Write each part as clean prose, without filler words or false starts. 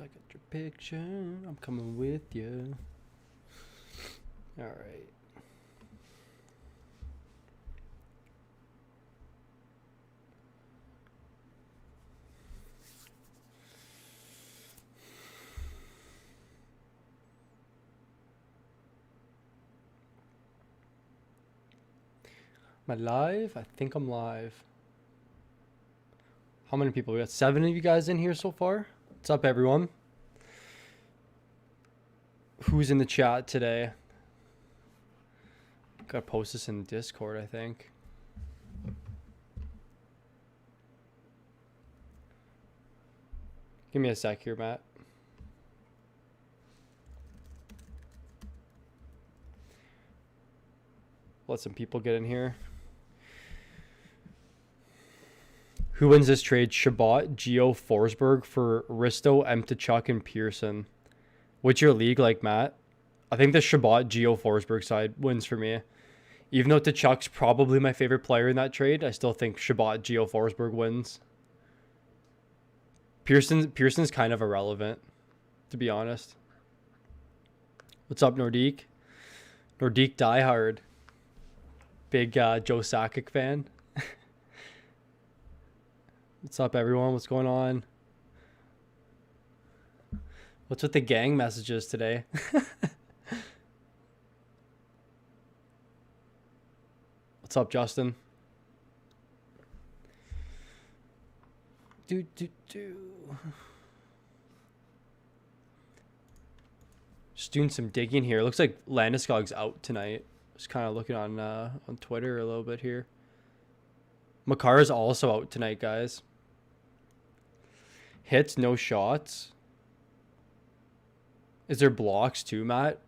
I got your picture. I'm coming with you. All right. Am I live? I think I'm live. How many people? We got 7 of you guys in here so far. What's up, everyone? Who's in the chat today? Gotta post this in Discord, I think. Give me a sec here, Matt. Let some people get in here. Who wins this trade? Shabbat, Gio, Forsberg for Risto, Mtachuk, and Pearson. What's your league like, Matt? I think the Shabbat, Gio, Forsberg side wins for me. Even though Tkachuk's probably my favorite player in that trade, I still think Shabbat, Gio, Forsberg wins. Pearson's kind of irrelevant, to be honest. What's up, Nordique? Nordique diehard. Big Joe Sakic fan. What's up, everyone? What's going on? What's with the gang messages today? What's up, Justin? Just doing some digging here. Looks like Landeskog's out tonight. Just kind of looking on Twitter a little bit here. Makar is also out tonight, guys. Hits, no shots. Is there blocks too, Matt?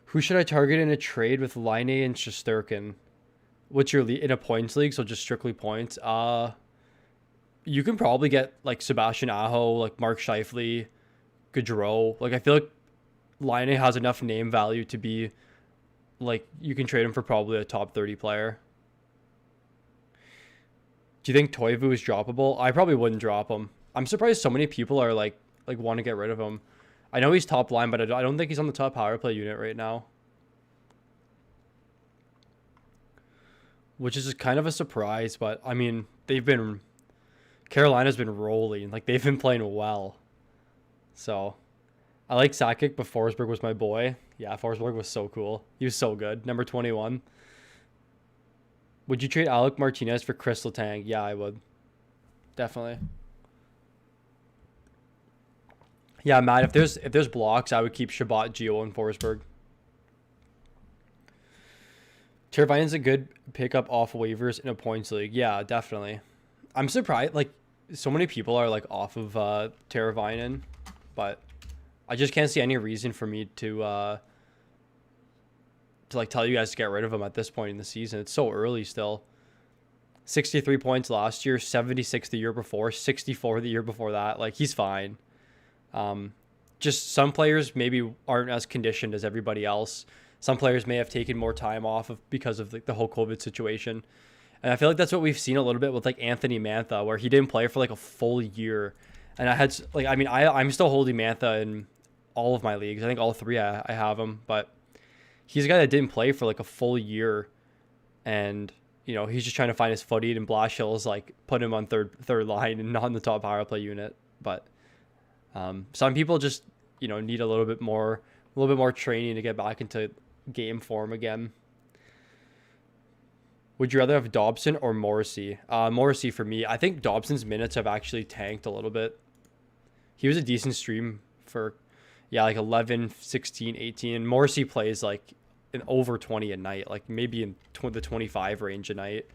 Who should I target in a trade with Laine and Shesterkin? What's your lead in a points league? So just strictly points. You can probably get like Sebastian Aho, like Mark Scheifele, Gaudreau. Like I feel like Laine has enough name value to be like you can trade him for probably a top 30 player. Do you think Toivu is droppable? I probably wouldn't drop him. I'm surprised so many people are like want to get rid of him. I know he's top line, but I don't think he's on the top power play unit right now. Which is just kind of a surprise, but I mean, Carolina's been rolling. Like they've been playing well. So I like Sakic, but Forsberg was my boy. Yeah, Forsberg was so cool. He was so good. Number 21. Would you trade Alec Martinez for Chris Letang? Yeah, I would. Definitely. Yeah, Matt, if there's blocks, I would keep Shabbat, Gio, and Forsberg. Teravainen's a good pickup off waivers in a points league. Yeah, definitely. I'm surprised, like, so many people are, like, off of Teravainen, but I just can't see any reason for me to like, tell you guys to get rid of him at this point in the season. It's so early still. 63 points last year, 76 the year before, 64 the year before that. Like, he's fine. Just some players maybe aren't as conditioned as everybody else. Some players may have taken more time off because of the whole COVID situation. And I feel like that's what we've seen a little bit with like Anthony Mantha, where he didn't play for like a full year. And I'm still holding Mantha in all of my leagues. I think all 3 I have him, but he's a guy that didn't play for like a full year. And, you know, he's just trying to find his footing, and Blashill's like put him on third line and not on the top power play unit. But some people just, you know, need a little bit more training to get back into game form again. Would you rather have Dobson or Morrissey? Morrissey for me. I think Dobson's minutes have actually tanked a little bit. He was a decent stream for, like 11, 16, 18. Morrissey plays like in over 20 a night, like maybe in the 25 range a night.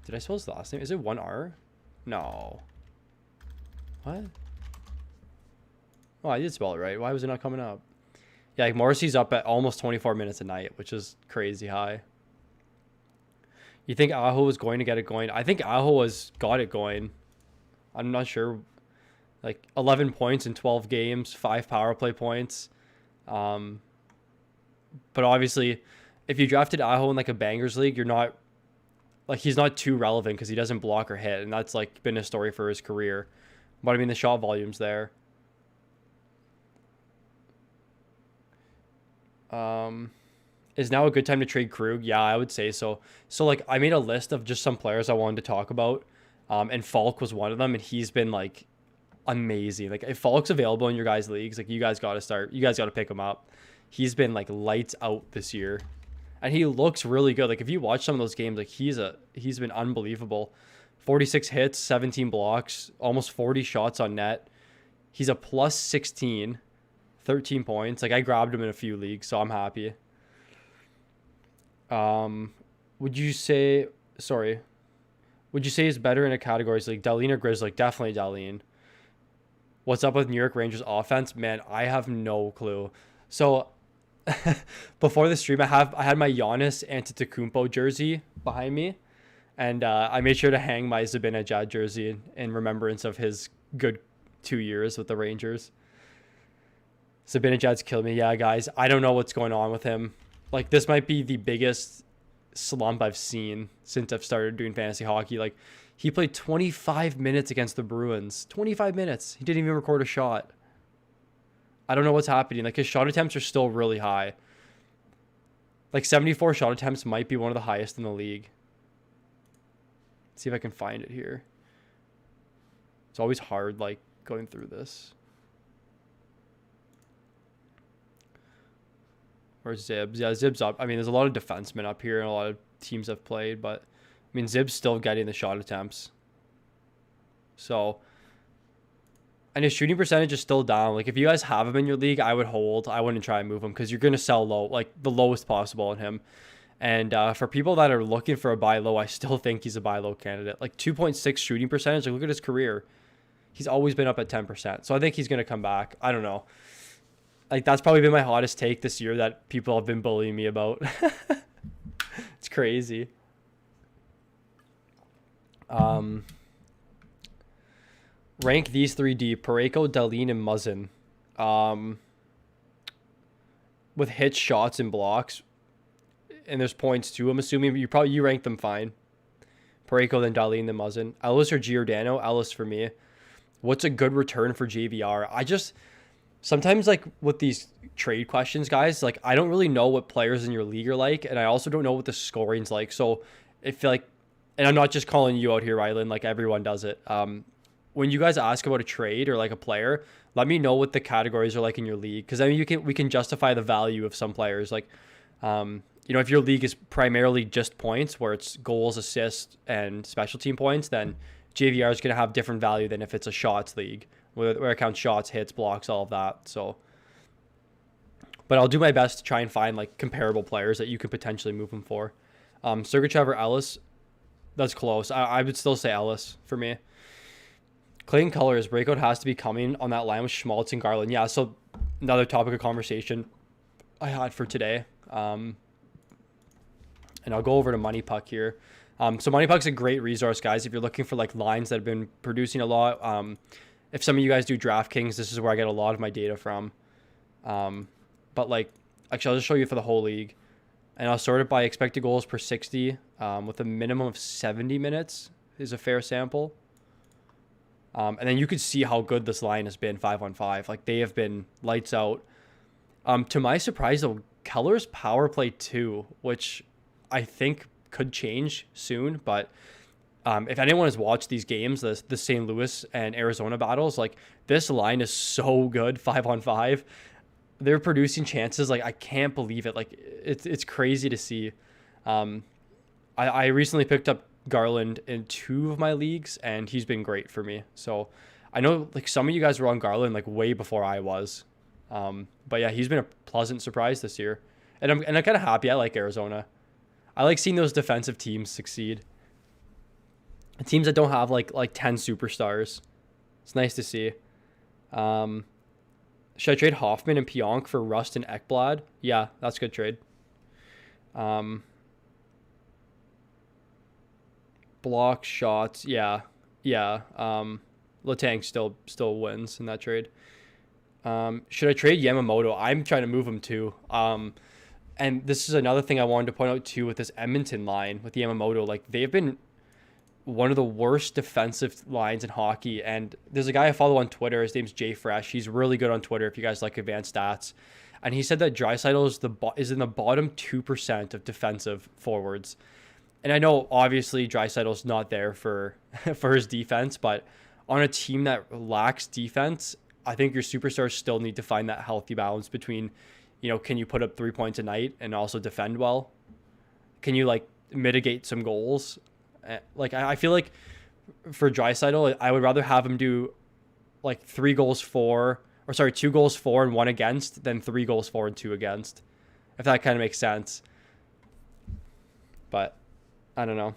Did I spell his last name? Is it 1R? No. What? Oh, I did spell it right. Why was it not coming up? Yeah, like Morrissey's up at almost 24 minutes a night, which is crazy high. You think Aho was going to get it going? I think Aho got it going. I'm not sure. Like 11 points in 12 games, 5 power play points. But obviously, if you drafted Aho in like a bangers league, you're not like he's not too relevant because he doesn't block or hit, and that's like been a story for his career. But I mean, the shot volume's there. Is now a good time to trade Krug? Yeah, I would say so. So like I made a list of just some players I wanted to talk about. And Falk was one of them, and he's been like amazing. Like if Falk's available in your guys' leagues, like you guys gotta pick him up. He's been like lights out this year. And he looks really good. Like if you watch some of those games, like he's been unbelievable. 46 hits, 17 blocks, almost 40 shots on net. He's a plus 16, 13 points. Like I grabbed him in a few leagues, so I'm happy. Would you say he's better in a categories like Dahlin or Grizz? Like definitely Dahlin. What's up with New York Rangers offense? Man, I have no clue. So before the stream, I had my Giannis Antetokounmpo jersey behind me, and I made sure to hang my Zibanejad jersey in remembrance of his good 2 years with the Rangers. Zibanejad's killed me. Yeah, guys, I don't know what's going on with him. Like this might be the biggest slump I've seen since I've started doing fantasy hockey. Like he played 25 minutes against the Bruins. 25 minutes. He didn't even record a shot. I don't know what's happening. Like his shot attempts are still really high. Like 74 shot attempts might be one of the highest in the league. Let's see if I can find it here. It's always hard like going through this. Or Zibs. Yeah, Zibs up. I mean, there's a lot of defensemen up here and a lot of teams have played, but I mean, Zib's still getting the shot attempts. So, and his shooting percentage is still down. Like, if you guys have him in your league, I would hold. I wouldn't try and move him because you're going to sell low, like the lowest possible on him. And for people that are looking for a buy low, I still think he's a buy low candidate. Like 2.6 shooting percentage. Like, look at his career. He's always been up at 10%. So I think he's going to come back. I don't know. Like, that's probably been my hottest take this year that people have been bullying me about. It's crazy. Rank these three deep: Parayko, Dahlin, and Muzzin. With hits, shots, and blocks. And there's points too, I'm assuming. But you rank them fine. Parayko, then Dahlin, then Muzzin. Ellis or Giordano? Ellis for me. What's a good return for JVR? Sometimes, like, with these trade questions, guys, like, I don't really know what players in your league are like, and I also don't know what the scoring's like. So, I feel like, and I'm not just calling you out here, Rylan, like, everyone does it. When you guys ask about a trade or, like, a player, let me know what the categories are like in your league. Because, I mean, we can justify the value of some players. Like, you know, if your league is primarily just points, where it's goals, assists, and special team points, then JVR is going to have different value than if it's a shots league, where it counts shots, hits, blocks, all of that. So, but I'll do my best to try and find like comparable players that you could potentially move them for. Sergachev or Ellis, that's close. I would still say Ellis for me. Clayton Colors, breakout has to be coming on that line with Schmaltz and Garland. Yeah, so another topic of conversation I had for today. And I'll go over to Money Puck here. So Money Puck's a great resource, guys, if you're looking for like lines that have been producing a lot. If some of you guys do DraftKings, this is where I get a lot of my data from. But like, actually, I'll just show you for the whole league. And I'll sort it by expected goals per 60 with a minimum of 70 minutes is a fair sample. And then you could see how good this line has been 5-on-5. Like, they have been lights out. To my surprise, though, Keller's power play 2, which I think could change soon. But if anyone has watched these games, the St. Louis and Arizona battles, like, this line is so good 5-on-5. They're producing chances. Like, I can't believe it. Like, it's crazy to see. I recently picked up Garland in 2 of my leagues, and he's been great for me. So I know like some of you guys were on Garland like way before I was. But yeah, he's been a pleasant surprise this year. And I'm kind of happy. I like Arizona. I like seeing those defensive teams succeed. Teams that don't have like 10 superstars. It's nice to see. Should I trade Hoffman and Pionk for Rust and Ekblad? Yeah, that's a good trade. Block shots, yeah. Letang still wins in that trade. Should I trade Yamamoto? I'm trying to move him too. And this is another thing I wanted to point out too with this Edmonton line with the Yamamoto. Like, they've been one of the worst defensive lines in hockey. And there's a guy I follow on Twitter. His name's Jay Fresh. He's really good on Twitter if you guys like advanced stats. And he said that Draisaitl is in the bottom 2% of defensive forwards. And I know obviously Draisaitl's not there for for his defense, but on a team that lacks defense, I think your superstars still need to find that healthy balance between, can you put up 3 points a night and also defend well? Can you like mitigate some goals? Like, I feel like for Draisaitl, I would rather have him do like 2 goals for and 1 against than 3 goals for and 2 against, if that kind of makes sense. But I don't know.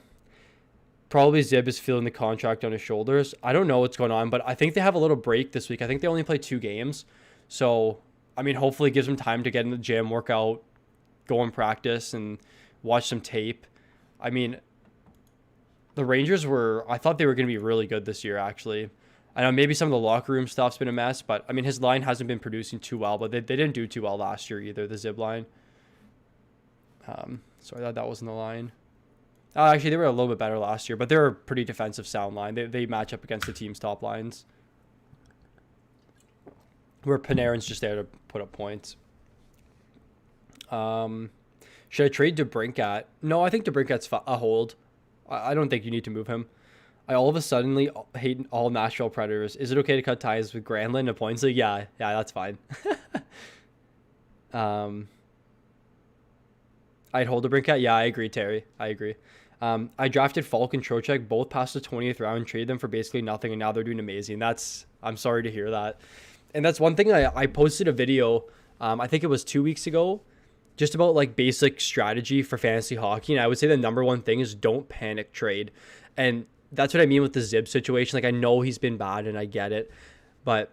Probably Zib is feeling the contract on his shoulders. I don't know what's going on, but I think they have a little break this week. I think they only play 2 games. So, I mean, hopefully it gives him time to get in the gym, work out, go and practice, and watch some tape. I mean, the Rangers I thought they were going to be really good this year, actually. I know maybe some of the locker room stuff's been a mess, but, I mean, his line hasn't been producing too well, but they didn't do too well last year either, the Zib line. Sorry, that wasn't the line. Actually, they were a little bit better last year, but they're a pretty defensive sound line. They match up against the team's top lines, where Panarin's just there to put up points. Should I trade DeBrincat? No, I think DeBrincat's a hold. I don't think you need to move him. I all of a sudden hate all Nashville Predators. Is it okay to cut ties with Granlund and points? Yeah, that's fine. I'd hold DeBrincat. Yeah, I agree, Terry. I agree. I drafted Falk and Trocheck both past the 20th round, traded them for basically nothing, and now they're doing amazing. I'm sorry to hear that. And that's one thing I posted a video, I think it was 2 weeks ago, just about like basic strategy for fantasy hockey. And I would say the number one thing is don't panic trade. And that's what I mean with the Zib situation. Like, I know he's been bad and I get it, but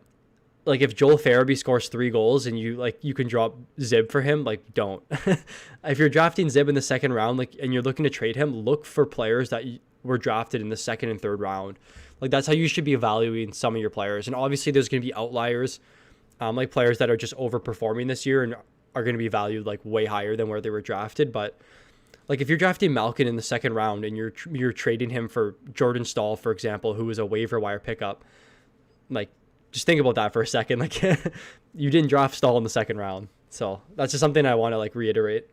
like if Joel Farabee scores 3 goals and you can drop Zib for him, like, don't. If you're drafting Zib in the second round, like, and you're looking to trade him, look for players that were drafted in the second and third round. Like, that's how you should be evaluating some of your players. And obviously there's going to be outliers, like players that are just overperforming this year and are going to be valued like way higher than where they were drafted. But like if you're drafting Malkin in the second round and you're trading him for Jordan Staal, for example, who was a waiver wire pickup, like, just think about that for a second. Like, you didn't draft Staal in the second round. So that's just something I want to like reiterate.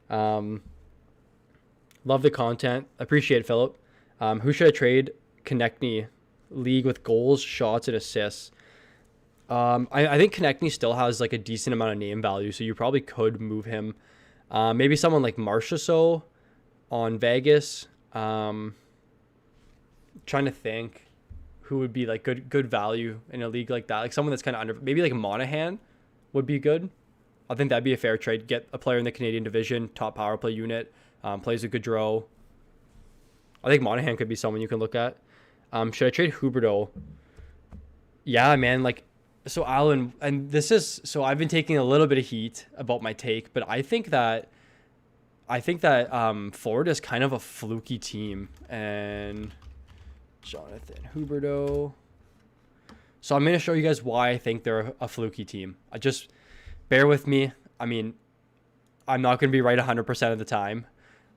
Love the content. Appreciate it, Philip. Who should I trade? Konechny, league with goals, shots, and assists. I think Konechny still has like a decent amount of name value, so you probably could move him. Maybe someone like Marchessault on Vegas. Trying to think who would be like good value in a league like that. Like someone that's kind of under, maybe like Monahan would be good. I think that'd be a fair trade. Get a player in the Canadian division, top power play unit, plays a good draw. I think Monahan could be someone you can look at. Should I trade Huberdeau? Yeah, man. Like, so Alan, and I've been taking a little bit of heat about my take, but I think that Florida is kind of a fluky team, and Jonathan Huberdeau. So I'm going to show you guys why I think they're a fluky team. Just bear with me. I mean, I'm not going to be right 100% of the time.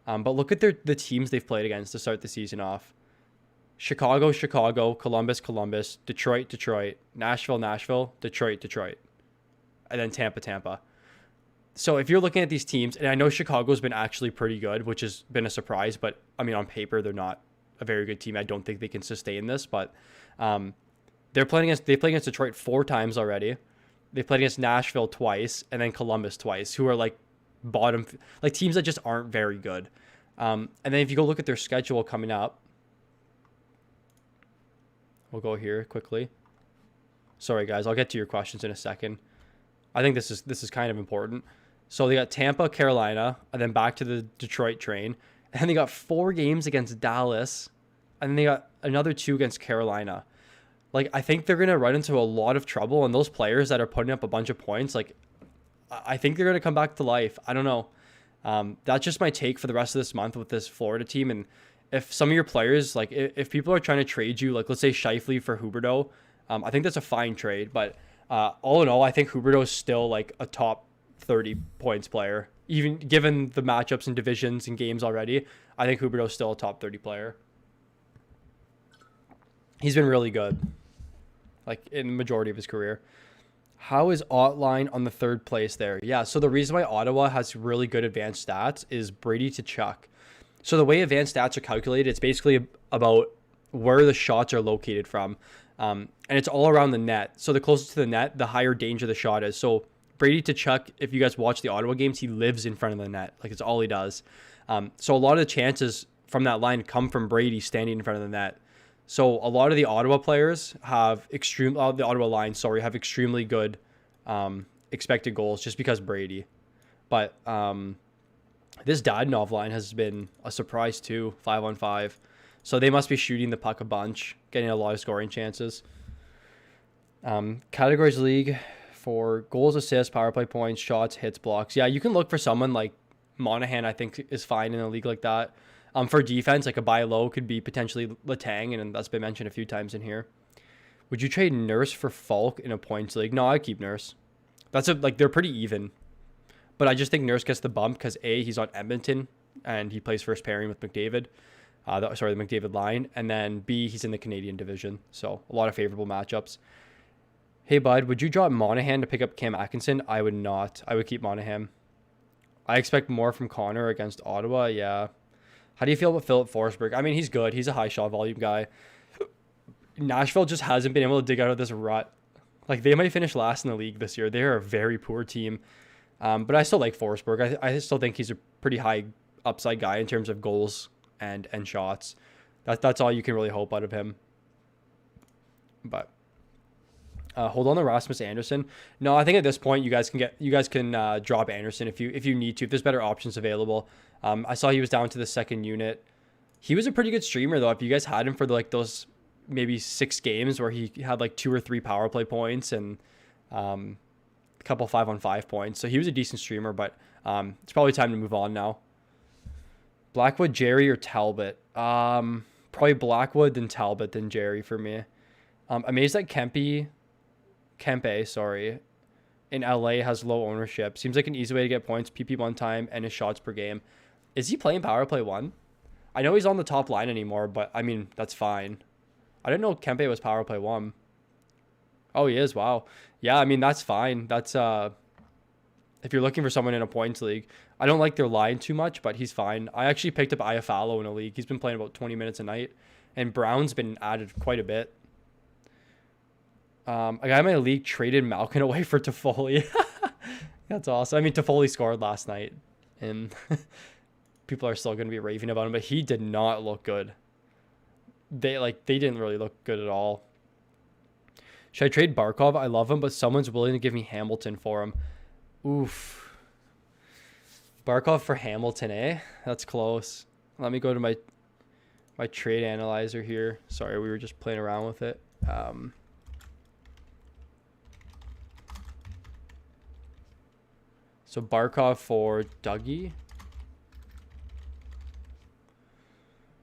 But look at the teams they've played against to start the season off. Chicago, Columbus, Detroit, Nashville, Detroit. And then Tampa. So if you're looking at these teams, and I know Chicago's been actually pretty good, which has been a surprise, but I mean, on paper, they're not a very good team. I don't think they can sustain this, but they play against Detroit 4 times already. They played against Nashville twice and then Columbus twice, who are like bottom, like teams that just aren't very good. And then if you go look at their schedule coming up, we'll go here quickly. Sorry guys, I'll get to your questions in a second. I think this is kind of important. So they got Tampa, Carolina, and then back to the Detroit train. And then they got 4 games against Dallas, and then they got another 2 against Carolina. Like, I think they're going to run into a lot of trouble, and those players that are putting up a bunch of points, like, I think they're going to come back to life. I don't know. That's just my take for the rest of this month with this Florida team. And if some of your players, like, if people are trying to trade you, like, let's say Scheifele for Huberdeau, I think that's a fine trade. But all in all, I think Huberdeau is still, like, a top 30 points player. Even given the matchups and divisions and games already, I think Huberdeau's still a top 30 player. He's been really good, like in the majority of his career. How is Ottline on the third place there? Yeah, so the reason why Ottawa has really good advanced stats is Brady to Chuck. So the way advanced stats are calculated, it's basically about where the shots are located from. And it's all around the net. So the closer to the net, the higher danger the shot is. So Brady to Chuck, if you guys watch the Ottawa games, he lives in front of the net. Like, it's all he does. So a lot of the chances from that line come from Brady standing in front of the net. So a lot of the Ottawa players have the Ottawa line, have extremely good expected goals just because Brady. But this Dadonov line has been a surprise too, 5-on-5. So they must be shooting the puck a bunch, getting a lot of scoring chances. Categories league for goals, assists, power play points, shots, hits, blocks. Yeah, you can look for someone like Monahan, I think, is fine in a league like that. For defense, like a buy low could be potentially Letang, and that's been mentioned a few times in here. Would you trade Nurse for Falk in a points league? No, I'd keep Nurse. They're pretty even. But I just think Nurse gets the bump because A, he's on Edmonton, and he plays first pairing with McDavid. The McDavid line. And then B, he's in the Canadian division. So a lot of favorable matchups. Hey, bud, would you drop Monahan to pick up Cam Atkinson? I would not. I would keep Monahan. I expect more from Connor against Ottawa. Yeah. How do you feel about Philip Forsberg? I mean, he's good. He's a high shot volume guy. Nashville just hasn't been able to dig out of this rut. Like, they might finish last in the league this year. They're a very poor team. But I still like Forsberg. I still think he's a pretty high upside guy in terms of goals and shots. That's all you can really hope out of him. But hold on to Rasmus Anderson. No, I think at this point you guys can drop Anderson if you need to. If there's better options available. I saw he was down to the second unit. He was a pretty good streamer though. If you guys had him for like those maybe 6 games where he had like 2 or 3 power play points and a couple 5-on-5 points, so he was a decent streamer. But it's probably time to move on now. Blackwood, Jerry, or Talbot? Probably Blackwood, then Talbot, then Jerry for me. Amazed that Kempe, in LA has low ownership. Seems like an easy way to get points, PP 1 time, and his shots per game. Is he playing power play 1? I know he's on the top line anymore, but I mean, that's fine. I didn't know Kempe was power play 1. Oh, he is. Wow. Yeah, I mean, that's fine. That's if you're looking for someone in a points league. I don't like their line too much, but he's fine. I actually picked up Iafallo in a league. He's been playing about 20 minutes a night, and Brown's been added quite a bit. A guy in my league traded Malkin away for Toffoli. That's awesome. I mean, Toffoli scored last night, and people are still going to be raving about him, but he did not look good. They didn't really look good at all. Should I trade Barkov? I love him, but someone's willing to give me Hamilton for him. Oof. Barkov for Hamilton, eh? That's close. Let me go to my trade analyzer here. Sorry, we were just playing around with it. So Barkov for Dougie.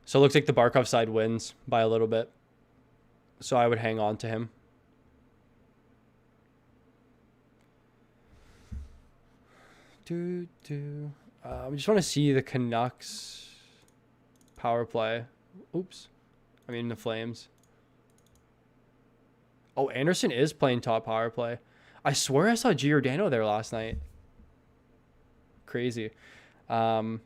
So it looks like the Barkov side wins by a little bit. So I would hang on to him. I just want to see the Canucks power play. Oops. I mean the Flames. Oh, Anderson is playing top power play. I swear I saw Giordano there last night. Crazy. I'm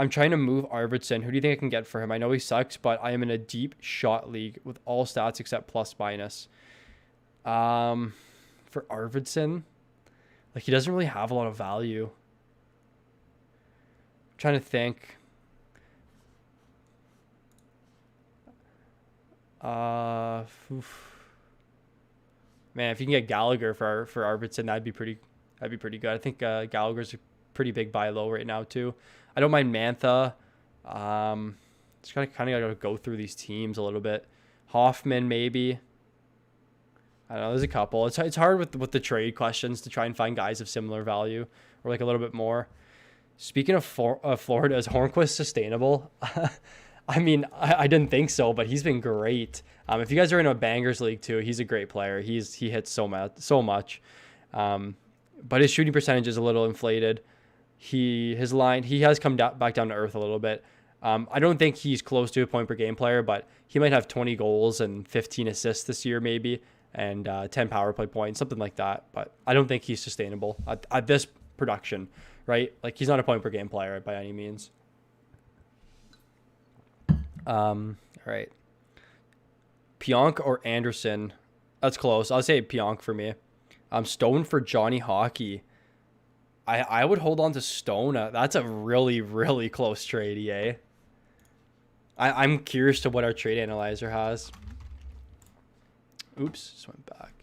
trying to move Arvidsson. Who do you think I can get for him? I know he sucks, but I am in a deep shot league with all stats except plus minus. For Arvidsson, like, he doesn't really have a lot of value. I'm trying to think. Man, if you can get Gallagher for Arvidsson, that'd be pretty good. I think Gallagher's a pretty big buy low right now too. I don't mind Mantha. Just kind of gotta go through these teams a little bit. Hoffman maybe. I don't know. There's a couple. It's hard with the trade questions to try and find guys of similar value or like a little bit more. Speaking of Florida, is Hornquist sustainable? I mean, I didn't think so, but he's been great. If you guys are in a bangers league too, he's a great player. He hits so much. But his shooting percentage is a little inflated. his line, he has come back down to earth a little bit. I don't think he's close to a point per game player, but he might have 20 goals and 15 assists this year maybe, and 10 power play points, something like that. But I don't think he's sustainable at this production, right? Like, he's not a point per game player by any means. All right. Pionk or Anderson? That's close. I'll say Pionk for me. Stone for Johnny Hockey. I would hold on to Stone. That's a really, really close trade, EA. I'm curious to what our trade analyzer has. Oops, just went back.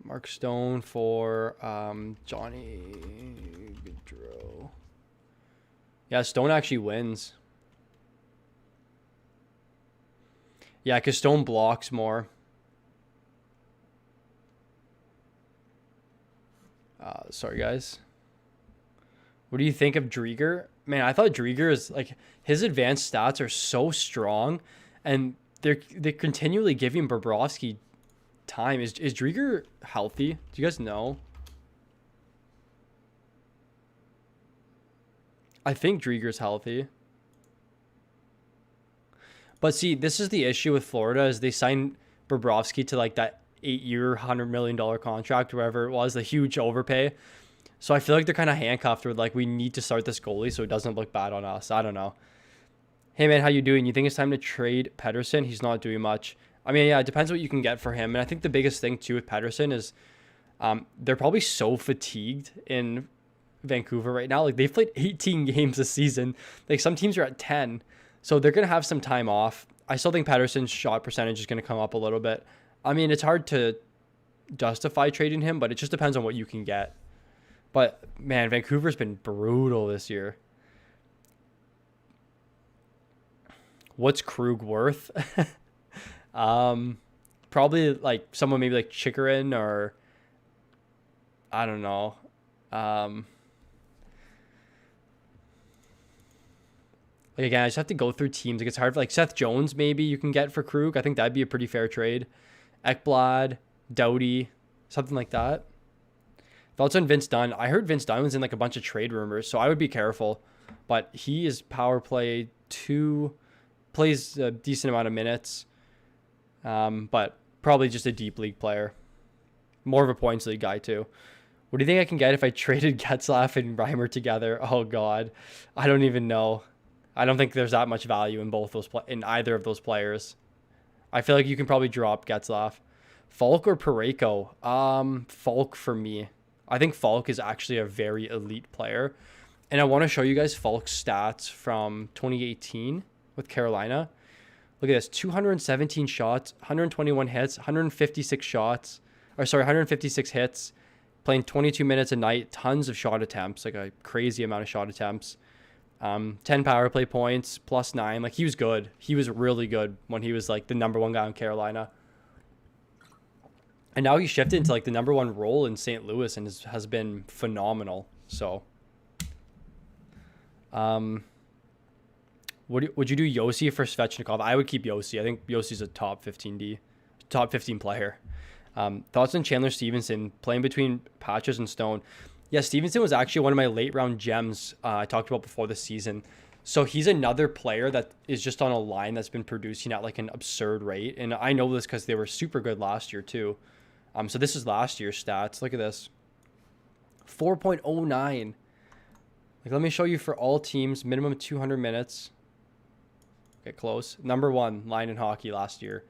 Mark Stone for Johnny Gaudreau. Yeah, Stone actually wins. Yeah, because Stone blocks more. Sorry, guys. What do you think of Drieger? Man, I thought Drieger is like, his advanced stats are so strong, and they're continually giving Bobrovsky time. Is Drieger healthy? Do you guys know? I think Drieger's healthy. But see, this is the issue with Florida, is they signed Bobrovsky to like that 8-year, $100 million contract, wherever it was, the huge overpay. So I feel like they're kind of handcuffed with, like, we need to start this goalie so it doesn't look bad on us. I don't know. Hey, man, how you doing? You think it's time to trade Pettersson? He's not doing much. I mean, yeah, it depends what you can get for him. And I think the biggest thing, too, with Pettersson is they're probably so fatigued in Vancouver right now. Like, they've played 18 games this season. Like, some teams are at 10. So they're going to have some time off. I still think Pettersson's shot percentage is going to come up a little bit. I mean, it's hard to justify trading him, but it just depends on what you can get. But, man, Vancouver's been brutal this year. What's Krug worth? Probably, like, someone maybe like Chikrin, or I don't know. Like, again, I just have to go through teams. Like, it's hard for, like, Seth Jones maybe you can get for Krug. I think that'd be a pretty fair trade. Ekblad, Doughty, something like that. Thoughts on Vince Dunn? I heard Vince Dunn was in like a bunch of trade rumors, so I would be careful. But he is power play 2, plays a decent amount of minutes, but probably just a deep league player. More of a points league guy too. What do you think I can get if I traded Getzlaf and Reimer together? Oh God, I don't even know. I don't think there's that much value in both those in either of those players. I feel like you can probably drop Getzlaf. Falk or Parayko? Falk for me. I think Falk is actually a very elite player. And I want to show you guys Falk's stats from 2018 with Carolina. Look at this. 217 shots, 121 hits, 156 shots. Or sorry, 156 hits. Playing 22 minutes a night. Tons of shot attempts. Like a crazy amount of shot attempts. 10 power play points, +9. Like, he was good. He was really good when he was like the number 1 guy in Carolina. And now he shifted into like the number 1 role in St. Louis and has been phenomenal. So, would you do Yossi for Svechnikov? I would keep Yossi. I think Yossi's a top 15 player. Thoughts on Chandler Stevenson playing between Patches and Stone? Yeah, Stevenson was actually one of my late round gems I talked about before the season. So he's another player that is just on a line that's been producing at like an absurd rate. And I know this because they were super good last year too. So this is last year's stats. Look at this. 4.09. Like, let me show you for all teams, minimum 200 minutes. Get close. Number 1 line in hockey last year.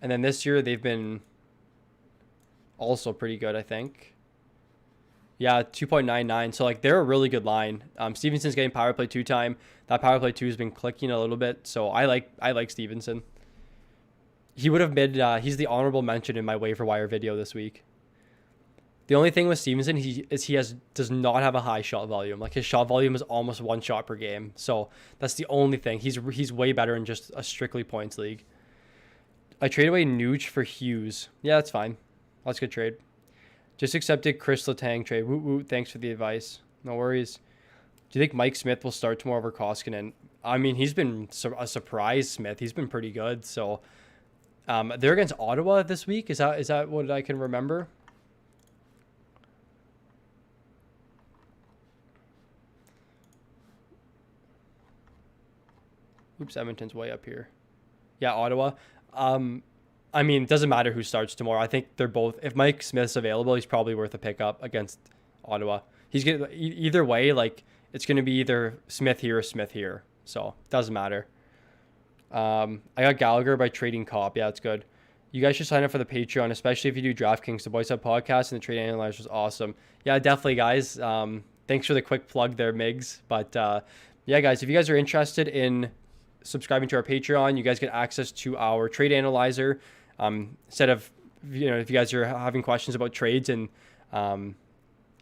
And then this year they've been also pretty good, I think. Yeah, 2.99. So, like, they're a really good line. Stevenson's getting power play 2 time. That power play 2 has been clicking a little bit. So I like Stevenson. He would have made, he's the honorable mention in my waiver wire video this week. The only thing with Stevenson, does not have a high shot volume. Like, his shot volume is almost 1 shot per game. So that's the only thing. He's way better in just a strictly points league. I trade away Nuge for Hughes. Yeah, that's fine. That's a good trade. Just accepted Chris Letang trade. Woot woot. Thanks for the advice. No worries. Do you think Mike Smith will start tomorrow over Koskinen? I mean, he's been a surprise, Smith. He's been pretty good. So they're against Ottawa this week. Is that what I can remember? Oops, Edmonton's way up here. Yeah, Ottawa. I mean, it doesn't matter who starts tomorrow. I think they're both. If Mike Smith's available, he's probably worth a pickup against Ottawa. He's gonna either way. Like it's gonna be either Smith here or Smith here. So it doesn't matter. I got Gallagher by trading Cop. Yeah, that's good. You guys should sign up for the Patreon, especially if you do DraftKings. The Boys Hub podcast and the Trade Analyzer was awesome. Yeah, definitely, guys. Thanks for the quick plug there, Migs. But yeah, guys, if you guys are interested in subscribing to our Patreon, you guys get access to our Trade Analyzer. Instead of, if you guys are having questions about trades and, I'm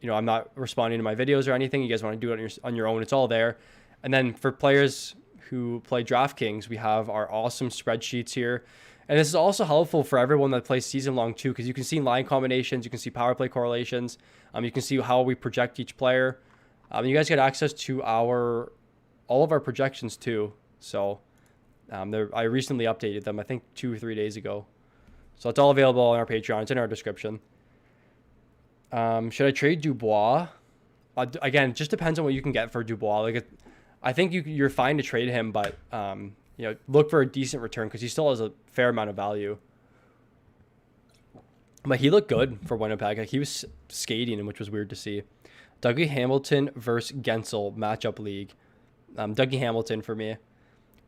not responding to my videos or anything, you guys want to do it on your own, it's all there. And then for players who play DraftKings, we have our awesome spreadsheets here. And this is also helpful for everyone that plays season long too, because you can see line combinations, you can see power play correlations, you can see how we project each player. You guys get access to all of our projections too. So I recently updated them, I think 2 or 3 days ago. So it's all available on our Patreon. It's in our description. Should I trade Dubois? Again, it just depends on what you can get for Dubois. Like, I think you're fine to trade him, but look for a decent return because he still has a fair amount of value. But he looked good for Winnipeg. Like, he was skating, which was weird to see. Dougie Hamilton versus Gensel matchup league. Dougie Hamilton for me.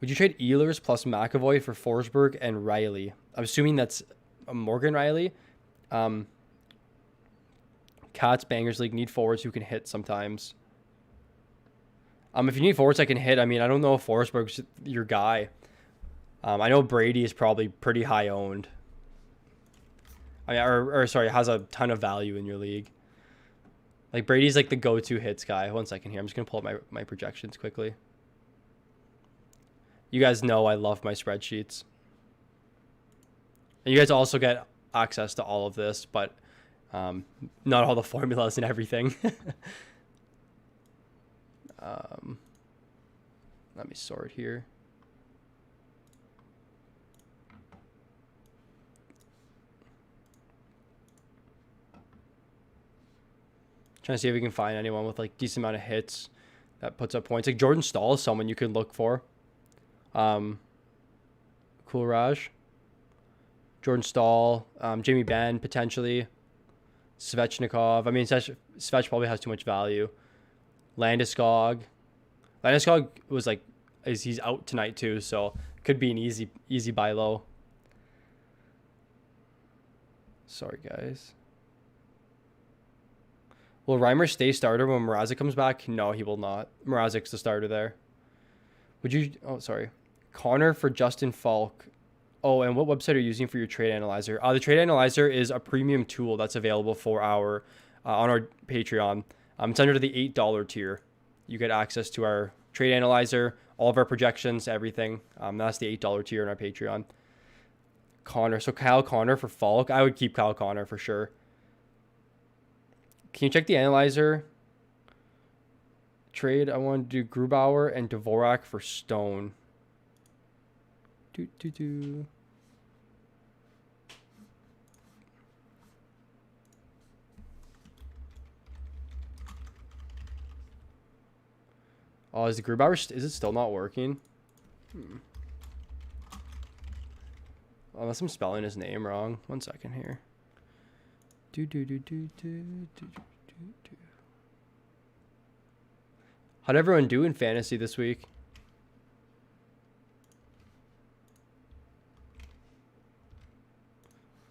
Would you trade Ehlers plus McAvoy for Forsberg and Riley? I'm assuming that's Morgan Riley. Cats Bangers League need forwards who can hit sometimes. If you need forwards that can hit, I don't know if Forsberg's your guy. I know Brady is probably pretty high owned. Has a ton of value in your league. Like Brady's like the go-to hits guy. 1 second here. I'm just gonna pull up my projections quickly. You guys know I love my spreadsheets. And you guys also get access to all of this, but not all the formulas and everything. Let me sort here. Trying to see if we can find anyone with like decent amount of hits that puts up points. Like Jordan Stahl is someone you could look for. Coolraj, Jordan Stahl, Jamie Benn potentially, Svechnikov. Svech probably has too much value. Landeskog was like, he's out tonight too, so could be an easy buy low. Sorry guys. Will Reimer stay starter when Mrazek comes back? No, he will not. Mrazek's the starter there. Connor for Justin Falk. Oh, and what website are you using for your trade analyzer? The trade analyzer is a premium tool that's available for on our Patreon. It's under the $8 tier. You get access to our trade analyzer, all of our projections, everything. That's the $8 tier in our Patreon. Connor. So Kyle Connor for Falk. I would keep Kyle Connor for sure. Can you check the analyzer? Trade. I want to do Grubauer and Dvorak for Stone. Oh, is the Grubauer, is it still not working? Unless I'm spelling his name wrong. 1 second here. How'd everyone do in fantasy this week?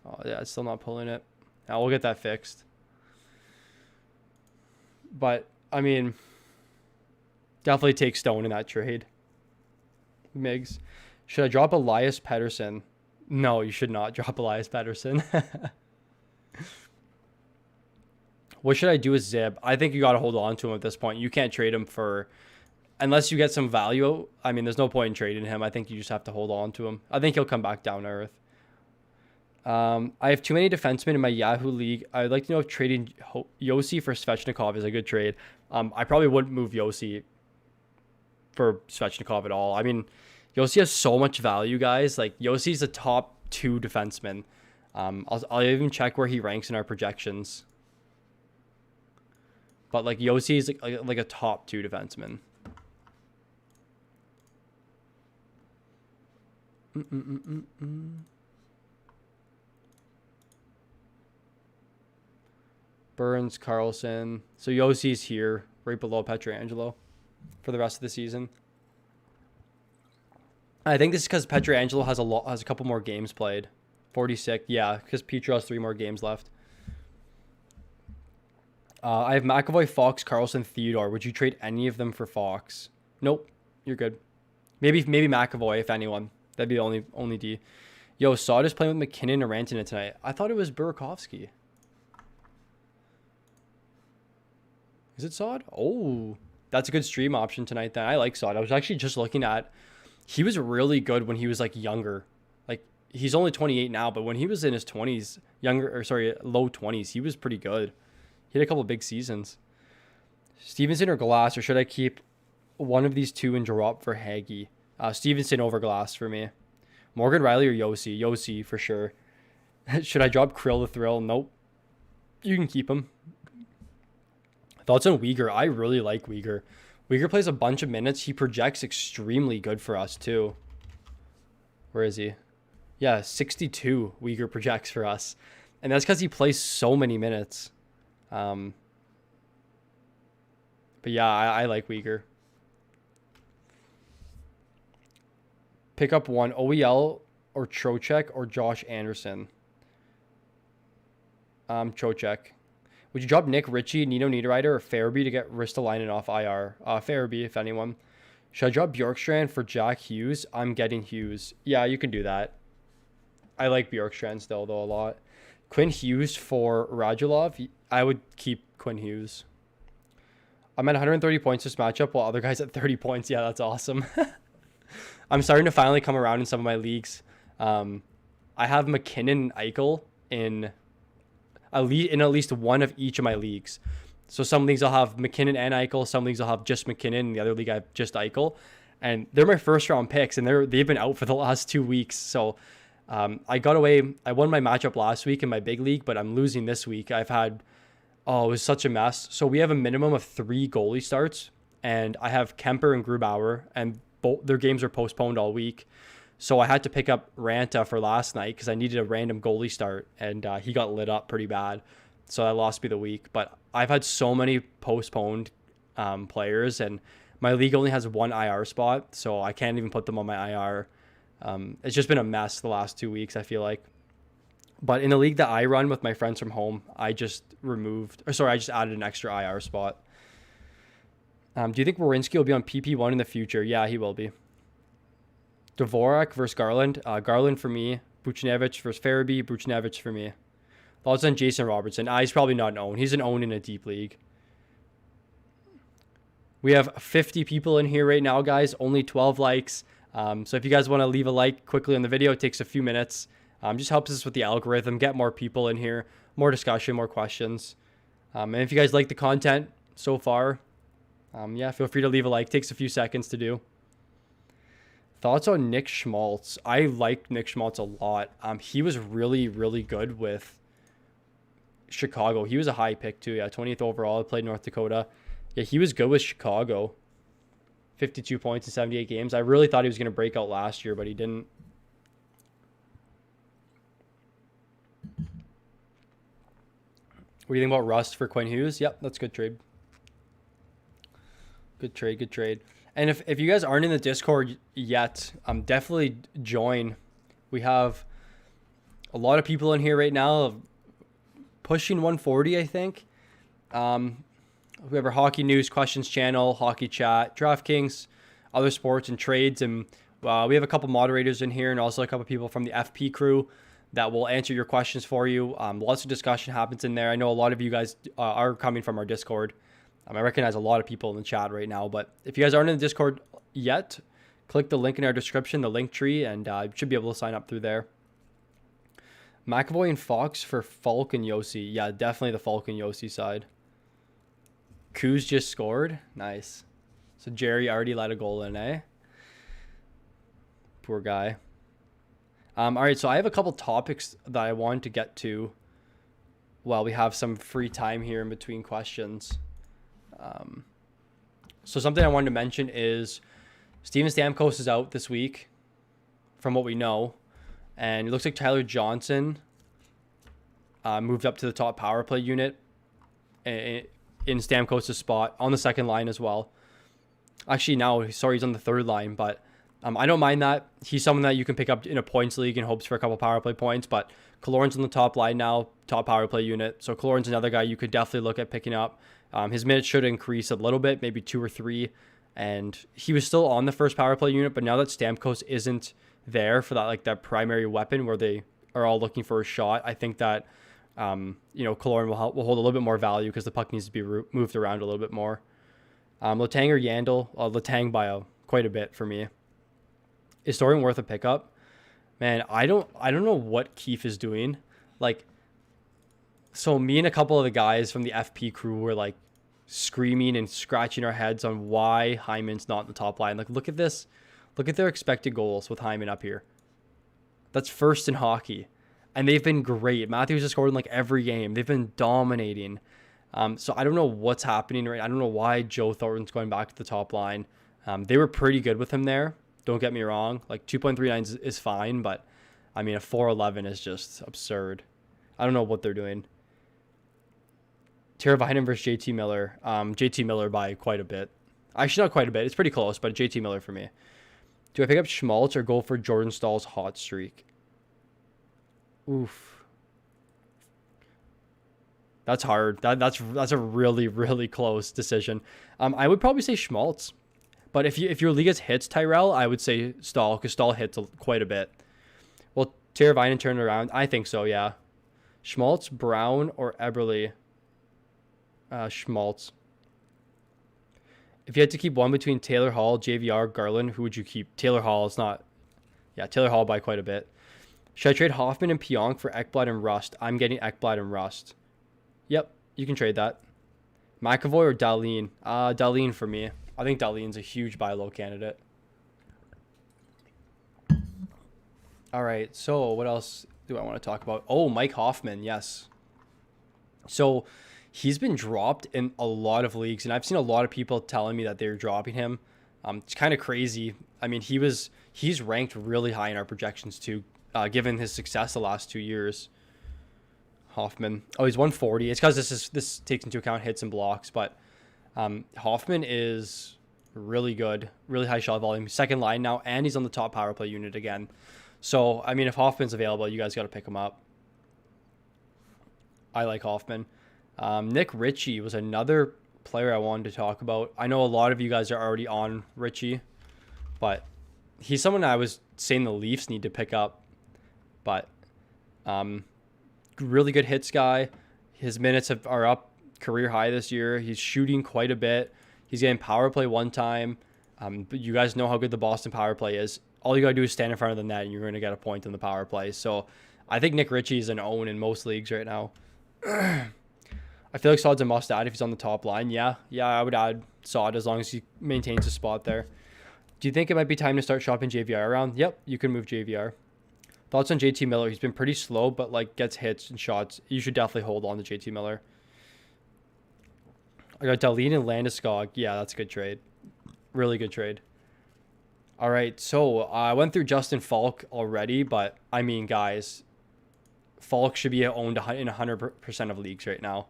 Oh yeah, it's still not pulling it. Now we'll get that fixed. But definitely take Stone in that trade. Migs. Should I drop Elias Pettersson? No, you should not drop Elias Pettersson. What should I do with Zib? I think you got to hold on to him at this point. You can't trade him unless you get some value. There's no point in trading him. I think you just have to hold on to him. I think he'll come back down to earth. I have too many defensemen in my Yahoo league. I'd like to know if trading Yossi for Svechnikov is a good trade. I probably wouldn't move Yossi for Svechnikov at all. Yossi has so much value, guys. Like Yossi's a top 2 defenseman. I'll even check where he ranks in our projections. But like Yossi is like a top 2 defenseman. Burns, Carlson. So Yossi's here, right below Pietrangelo for the rest of the season. I think this is because Pietrangelo has a couple more games played. 46, yeah, because Petro has 3 more games left. I have McAvoy, Fox, Carlson, Theodore. Would you trade any of them for Fox? Nope, you're good. Maybe McAvoy, if anyone. That'd be the only D. Yo, Sod is playing with McKinnon and Rantanen tonight. I thought it was Burakovsky. Is it Sod? Oh, that's a good stream option tonight then. I like Sod. I was actually just looking at... He was really good when he was, like, younger. Like, he's only 28 now, but when he was in his 20s, low 20s, he was pretty good. He had a couple big seasons. Stevenson or Glass, or should I keep one of these two and drop for Hagee? Stevenson over Glass for me. Morgan Riley or Yossi? Yossi for sure. Should I drop Krill the Thrill? Nope. You can keep him. Thoughts on Uyghur? I really like Uyghur. Uyghur plays a bunch of minutes. He projects extremely good for us too. Where is he? Yeah, 62 Uyghur projects for us. And that's because he plays so many minutes. But yeah, I like Uyghur. Pick up one, OEL or Trocheck or Josh Anderson. Trocheck. Would you drop Nick Ritchie, Nino Niederreiter, or Farabee to get Ristolainen off IR? Farabee, if anyone. Should I drop Bjorkstrand for Jack Hughes? I'm getting Hughes. Yeah, you can do that. I like Bjorkstrand still, though, a lot. Quinn Hughes for Radulov. I would keep Quinn Hughes. I'm at 130 points this matchup, while other guys at 30 points. Yeah, that's awesome. I'm starting to finally come around in some of my leagues. I have McKinnon and Eichel in at least one of each of my leagues. So some leagues I'll have McKinnon and Eichel. Some leagues I'll have just McKinnon. In the other league I have just Eichel. And they're my first round picks, and they've been out for the last 2 weeks. So I got away. I won my matchup last week in my big league, but I'm losing this week. It was such a mess. So we have a minimum of 3 goalie starts, and I have Kemper and Grubauer, and both their games are postponed all week. So I had to pick up Ranta for last night because I needed a random goalie start, and he got lit up pretty bad. So that lost me the week. But I've had so many postponed players, and my league only has 1 IR spot, so I can't even put them on my IR. It's just been a mess the last 2 weeks, I feel like. But in the league that I run with my friends from home, I just added an extra IR spot. Do you think Werenski will be on PP1 in the future? Yeah, he will be. Dvorak versus Garland. Garland for me. Buchnevich versus Farabee. Buchnevich for me. Thoughts on Jason Robertson? He's probably not an own. He's an own in a deep league. We have 50 people in here right now, guys. Only 12 likes. So if you guys want to leave a like quickly on the video, it takes a few minutes. Just helps us with the algorithm, get more people in here, more discussion, more questions. And if you guys like the content so far, feel free to leave a like. Takes a few seconds to do. Thoughts on Nick Schmaltz? I like Nick Schmaltz a lot. He was really, really good with Chicago. He was a high pick too. Yeah, 20th overall. I played North Dakota. Yeah, he was good with Chicago. 52 points in 78 games. I really thought he was going to break out last year, but he didn't. What do you think about Rust for Quinn Hughes? Yep, that's a good trade. Good trade. And if you guys aren't in the Discord yet, definitely join. We have a lot of people in here right now, pushing 140, I think. We have our hockey news questions channel, hockey chat, DraftKings, other sports and trades. And we have a couple moderators in here and also a couple people from the FP crew that will answer your questions for you. Lots of discussion happens in there. I know a lot of you guys are coming from our Discord. I recognize a lot of people in the chat right now, but if you guys aren't in the Discord yet, click the link in our description, the link tree, and you should be able to sign up through there. McAvoy and Fox for Falk and Yossi. Yeah, definitely the Falk and Yossi side. Kuz just scored. Nice. So Jerry already let a goal in, eh? Poor guy. All right, so I have a couple topics that I want to get to while we have some free time here in between questions. So something I wanted to mention is Steven Stamkos is out this week from what we know. And it looks like Tyler Johnson moved up to the top power play unit in Stamkos' spot on the second line as well. Actually, now, sorry, he's on the third line, but I don't mind that. He's someone that you can pick up in a points league in hopes for a couple power play points, but Killorn's on the top line now, top power play unit. So Killorn's another guy you could definitely look at picking up. His minutes should increase a little bit, maybe 2 or 3. And he was still on the first power play unit, but now that Stamkos isn't there for that, like that primary weapon where they are all looking for a shot, I think that Killorn will hold a little bit more value because the puck needs to be moved around a little bit more. Letang or Yandel, Letang by quite a bit for me. Is Thornton worth a pickup? Man, I don't know what Keefe is doing. Like, so me and a couple of the guys from the FP crew were like screaming and scratching our heads on why Hyman's not in the top line. Like, look at this. Look at their expected goals with Hyman up here. That's first in hockey. And they've been great. Matthews has scored in like every game. They've been dominating. So I don't know what's happening right. I don't know why Joe Thornton's going back to the top line. They were pretty good with him there. Don't get me wrong. Like 2.39 is fine, but I mean a 4.11 is just absurd. I don't know what they're doing. Teravainen versus JT Miller. JT Miller by quite a bit. Actually, not quite a bit. It's pretty close, but JT Miller for me. Do I pick up Schmaltz or go for Jordan Stahl's hot streak? Oof. That's hard. That's a really, really close decision. I would probably say Schmaltz. But if your league has hits Tyrell, I would say Stahl, because Stahl hits quite a bit. Well, Teravainen turned around. I think so, yeah. Schmaltz, Brown, or Eberle? Schmaltz. If you had to keep one between Taylor Hall, JVR, Garland, who would you keep? Taylor Hall is not... Yeah, Taylor Hall by quite a bit. Should I trade Hoffman and Pionk for Ekblad and Rust? I'm getting Ekblad and Rust. Yep, you can trade that. McAvoy or Dahlin? Dahlin for me. I think Dahlin's a huge buy low candidate. All right, so what else do I want to talk about? Oh, Mike Hoffman, yes. So he's been dropped in a lot of leagues, and I've seen a lot of people telling me that they're dropping him. It's kind of crazy. I mean, he's ranked really high in our projections too, given his success the last 2 years. Hoffman. Oh, he's 140. It's because this takes into account hits and blocks, but Hoffman is really good, really high shot volume, second line now, and he's on the top power play unit again. So, I mean, if Hoffman's available, you guys got to pick him up. I like Hoffman. Nick Ritchie was another player I wanted to talk about. I know a lot of you guys are already on Ritchie, but he's someone I was saying the Leafs need to pick up. But really good hits guy. His minutes are up career high this year. He's shooting quite a bit. He's getting power play one time. But you guys know how good the Boston power play is. All you got to do is stand in front of the net and you're going to get a point in the power play. So I think Nick Ritchie is an own in most leagues right now. I feel like Saad's a must add if he's on the top line. Yeah, I would add Saad as long as he maintains his spot there. Do you think it might be time to start shopping JVR around? Yep, you can move JVR. Thoughts on JT Miller? He's been pretty slow, but like gets hits and shots. You should definitely hold on to JT Miller. I got Dahlin and Landeskog. Yeah, that's a good trade. Really good trade. All right, so I went through Justin Falk already, but I mean, guys, Falk should be owned in 100% of leagues right now.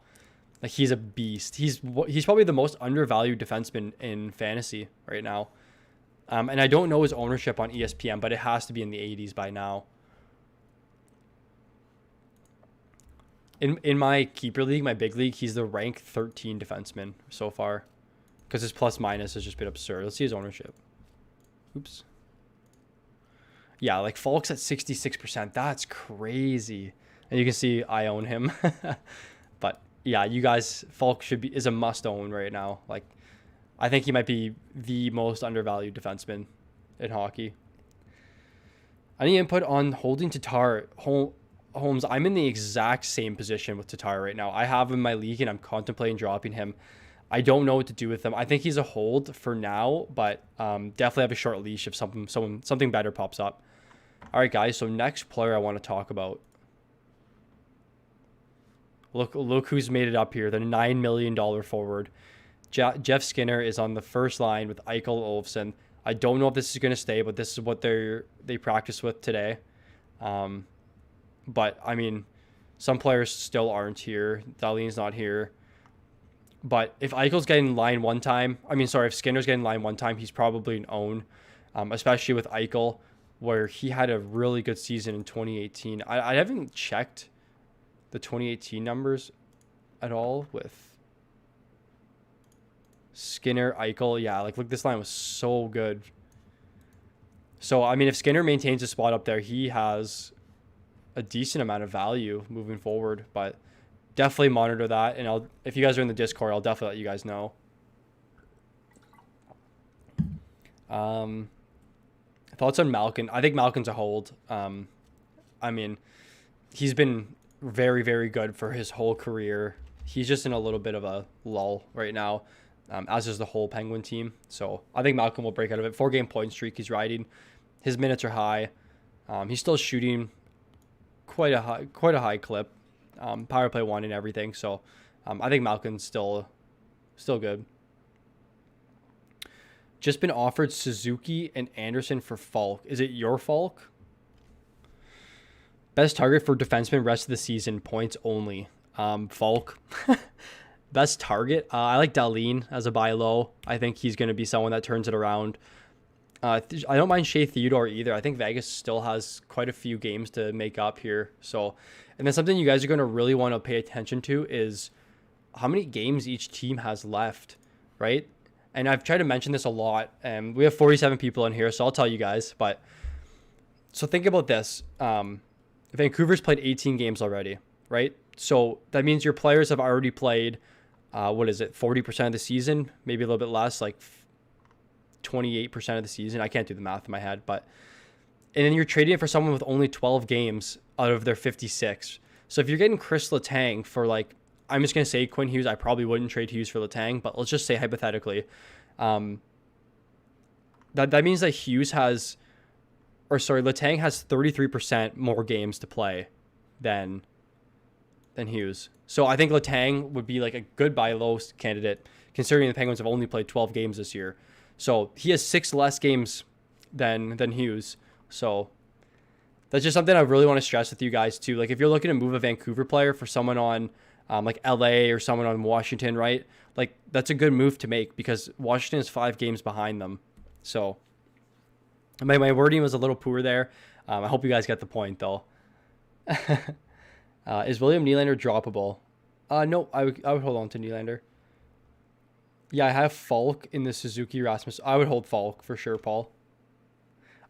Like, he's a beast. He's probably the most undervalued defenseman in fantasy right now. And I don't know his ownership on ESPN, but it has to be in the 80s by now. In my keeper league, my big league, he's the rank 13 defenseman so far, because his plus minus has just been absurd. Let's see his ownership. Oops. Yeah, like Falk's at 66%. That's crazy. And you can see I own him. But yeah, you guys, Falk is a must own right now. Like, I think he might be the most undervalued defenseman in hockey. Any input on holding Tatar? Holmes, I'm in the exact same position with Tatar right now. I have him in my league and I'm contemplating dropping him. I don't know what to do with him. I think he's a hold for now, but definitely have a short leash if something better pops up. All right, guys. So next player I want to talk about. Look who's made it up here. The $9 million forward. Jeff Skinner is on the first line with Eichel, Olofsson. I don't know if this is going to stay, but this is what they practice with today. But I mean, some players still aren't here. Dahlin's not here. But if Eichel's getting line one time, if Skinner's getting line one time, he's probably an own, especially with Eichel, where he had a really good season in 2018. I haven't checked the 2018 numbers at all with Skinner, Eichel. Yeah, like, look, this line was so good. So, I mean, if Skinner maintains a spot up there, he has a decent amount of value moving forward, but definitely monitor that. And if you guys are in the Discord, I'll definitely let you guys know. Thoughts on Malkin? I think Malkin's a hold. I mean, he's been very, very good for his whole career. He's just in a little bit of a lull right now, as is the whole Penguin team. So I think Malkin will break out of it. 4-game point streak he's riding. His minutes are high. He's still shooting quite a high clip. Power play 1 and everything. So I think Malkin's still good. Just been offered Suzuki and Anderson for Falk. Is it your Falk? Best target for defenseman rest of the season, points only. Falk. Best target. I like Dahlin as a buy low. I think he's going to be someone that turns it around. I don't mind Shea Theodore either. I think Vegas still has quite a few games to make up here. So, and then something you guys are going to really want to pay attention to is how many games each team has left, right? And I've tried to mention this a lot. We have 47 people in here, so I'll tell you guys. But so think about this. Vancouver's played 18 games already, right? So that means your players have already played, 40% of the season, maybe a little bit less, like 28% of the season. I can't do the math in my head, and then you're trading it for someone with only 12 games out of their 56. So if you're getting Chris Letang for, like, I'm just going to say Quinn Hughes, I probably wouldn't trade Hughes for Letang, but let's just say hypothetically, that means that Letang has 33% more games to play than Hughes. So I think Letang would be like a good buy low candidate, considering the Penguins have only played 12 games this year. So he has 6 less games than Hughes. So that's just something I really want to stress with you guys too. Like, if you're looking to move a Vancouver player for someone on like LA or someone on Washington, right? Like, that's a good move to make because Washington is 5 games behind them. So my wording was a little poor there. I hope you guys get the point though. Is William Nylander droppable? No, I would hold on to Nylander. Yeah, I have Falk in the Suzuki Rasmus. I would hold Falk for sure, Paul.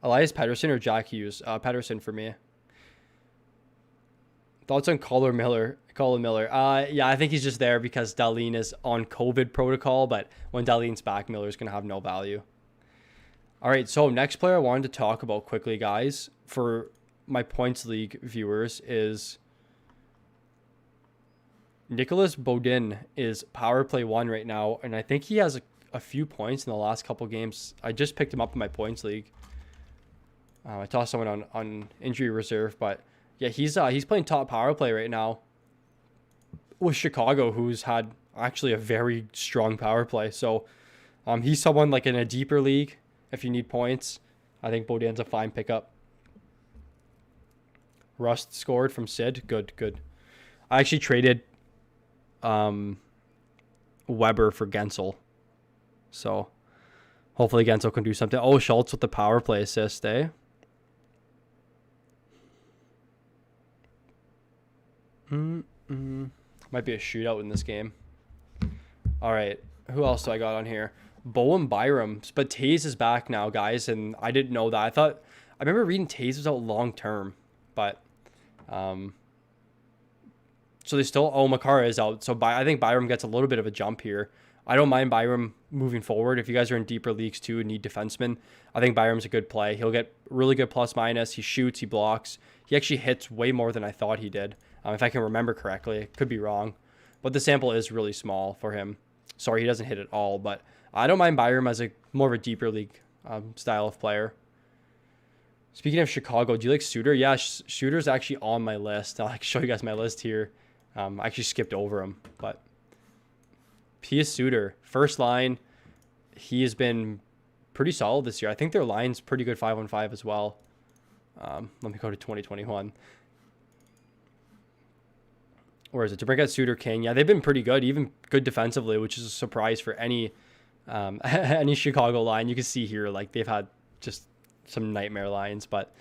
Elias Pettersson or Jack Hughes? Pettersson for me. Thoughts on Colin Miller? Yeah, I think he's just there because Dahlin is on COVID protocol, but when Dahlin's back, Miller's going to have no value. All right, so next player I wanted to talk about quickly, guys, for my Points League viewers is Nicholas Beaudin is power play 1 right now, and I think he has a few points in the last couple games. I just picked him up in my Points League. I tossed someone on injury reserve, but yeah, he's playing top power play right now with Chicago, who's had actually a very strong power play. So he's someone like in a deeper league. If you need points, I think Beaudin's a fine pickup. Rust scored from Sid. Good. I actually traded Weber for Gensel. So hopefully Gensel can do something. Oh, Schultz with the power play assist, eh? Might be a shootout in this game. All right. Who else do I got on here? Bowen Byram. But Taze is back now, guys, and I didn't know that. I remember reading Taze was out long term, but so they still, Makara is out. So I think Byram gets a little bit of a jump here. I don't mind Byram moving forward. If you guys are in deeper leagues too and need defensemen, I think Byram's a good play. He'll get really good plus minus. He shoots, he blocks. He actually hits way more than I thought he did. If I can remember correctly, it could be wrong, but the sample is really small for him. Sorry, he doesn't hit at all, but I don't mind Byram as more of a deeper league style of player. Speaking of Chicago, do you like Suter? Yeah, Suter's actually on my list. I'll show you guys my list here. I actually skipped over him, but Pius Suter, first line, he has been pretty solid this year. I think their line's pretty good 5-on-5 as well. Let me go to 2021. Where is it? DeBrincat, Suter, King. Yeah, they've been pretty good, even good defensively, which is a surprise for any any Chicago line. You can see here, like, they've had just some nightmare lines, but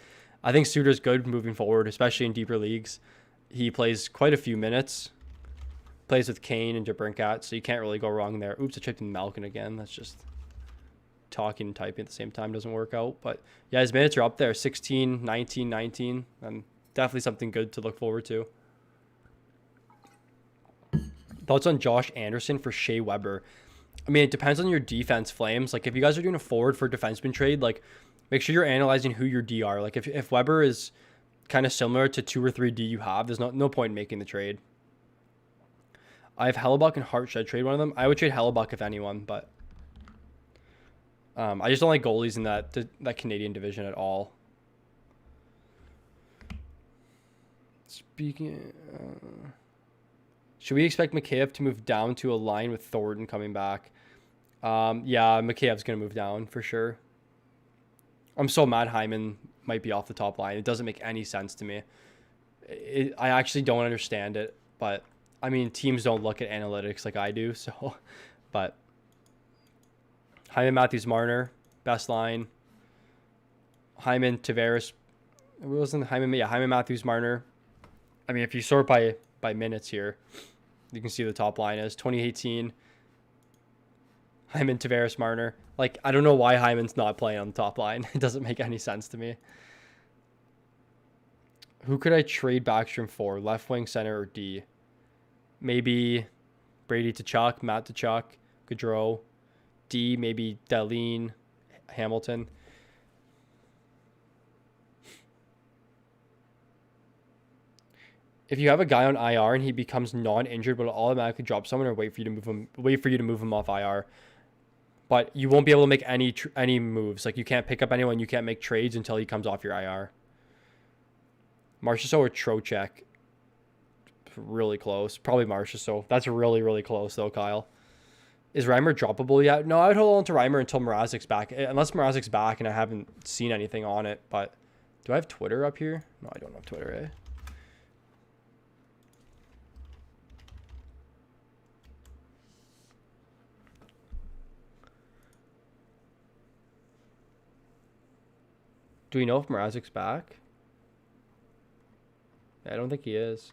I think Suter's good moving forward, especially in deeper leagues. He plays quite a few minutes, plays with Kane and DeBrincat, so you can't really go wrong there. Oops, I checked in Malkin again. That's just talking and typing at the same time doesn't work out. But yeah, his minutes are up there, 16, 19, 19, and definitely something good to look forward to. Thoughts on Josh Anderson for Shea Weber? I mean, it depends on your defense, Flames. Like, if you guys are doing a forward for defenseman trade, like, make sure you're analyzing who your D are. Like, if Weber is kind of similar to 2 or 3 D you have, there's no point in making the trade. I have Hellebuck and Hart. Should I trade one of them? I would trade Hellebuck if anyone, but I just don't like goalies in that Canadian division at all. Speaking... should we expect Mikheyev to move down to a line with Thornton coming back? Yeah, Mikheyev's going to move down for sure. I'm so mad Hyman might be off the top line. It doesn't make any sense to me. I actually don't understand it. But, I mean, teams don't look at analytics like I do. So, but Hyman, Matthews, Marner, best line. Hyman, Tavares. It wasn't Hyman. Yeah, Hyman, Matthews, Marner. I mean, if you sort by minutes here, you can see the top line is 2018. Hyman, Tavares, Marner. Like, I don't know why Hyman's not playing on the top line. It doesn't make any sense to me. Who could I trade Backstrom for? Left wing, center, or D? Maybe Brady to Chuck, Matt to Chuck, Gaudreau. D, maybe Dahlin, Hamilton. If you have a guy on IR and he becomes non-injured, but automatically drop someone, or wait for you to move him off IR. But you won't be able to make any moves. Like, you can't pick up anyone, you can't make trades until he comes off your IR. Marchessault or Trocheck? Really close. Probably Marchessault. That's really, really close though, Kyle. Is Reimer droppable yet? No, I would hold on to Reimer until Mrazek's back. Unless Mrazek's back and I haven't seen anything on it. But do I have Twitter up here? No, I don't have Twitter, eh? Do we know if Mrazek's back? I don't think he is.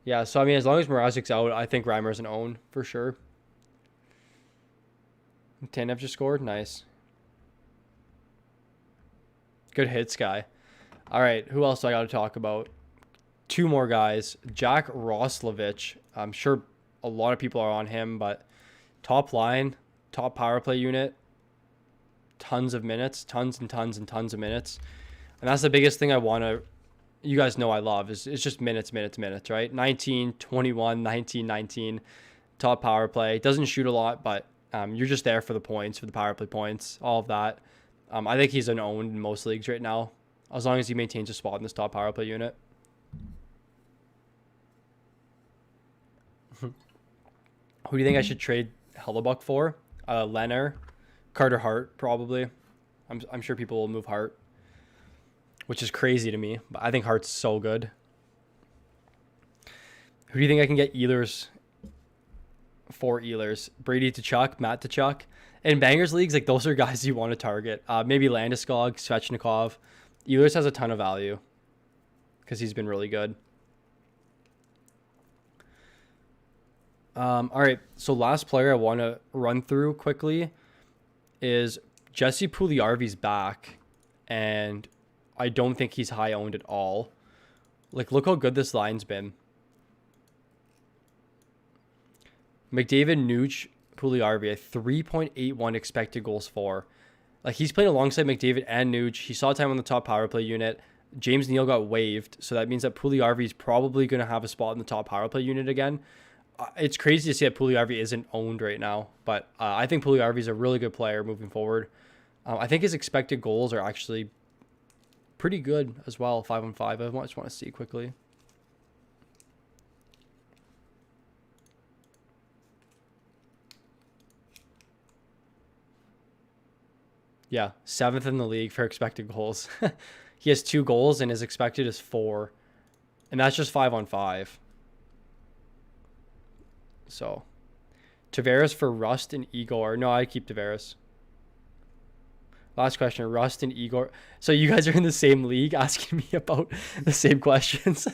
Yeah, so I mean, as long as Mrazek's out, I think Reimer's an own for sure. Tanev just scored. Nice. Good hits, guy. All right, who else do I got to talk about? 2 more guys. Jack Roslovich. I'm sure a lot of people are on him, but top line, top power play unit. Tons of minutes, tons and tons and tons of minutes. And that's the biggest thing I want to, you guys know I love, is just minutes, right? 19, 21, 19, 19, top power play. Doesn't shoot a lot, but you're just there for the points, for the power play points, all of that. I think he's an owned in most leagues right now, as long as he maintains a spot in this top power play unit. Who do you think I should trade Hellebuck for? Leonard. Carter Hart, probably. I'm sure people will move Hart, which is crazy to me, but I think Hart's so good. Who do you think I can get Ehlers for? Ehlers? Brady to Chuck, Matt to Chuck. In bangers leagues, like, those are guys you want to target. Maybe Landeskog, Svechnikov. Ehlers has a ton of value because he's been really good. All right, so last player I want to run through quickly is Jesse Puljujarvi's back, and I don't think he's high owned at all. Like, look how good this line's been. McDavid, Nuge, Puljujarvi, a 3.81 expected goals for. Like, he's playing alongside McDavid and Nuge. He saw time on the top power play unit. James Neal got waived, so that means that Puljujarvi is probably going to have a spot in the top power play unit again. It's crazy to see that Puljujarvi isn't owned right now, but I think Puljujarvi is a really good player moving forward. I think his expected goals are actually pretty good as well, 5-on-5. I just want to see quickly. Yeah, 7th in the league for expected goals. He has 2 goals and his expected is 4. And that's just 5-on-5. So, Tavares for Rust and Igor. No, I'd keep Tavares. Last question, Rust and Igor. So you guys are in the same league asking me about the same questions.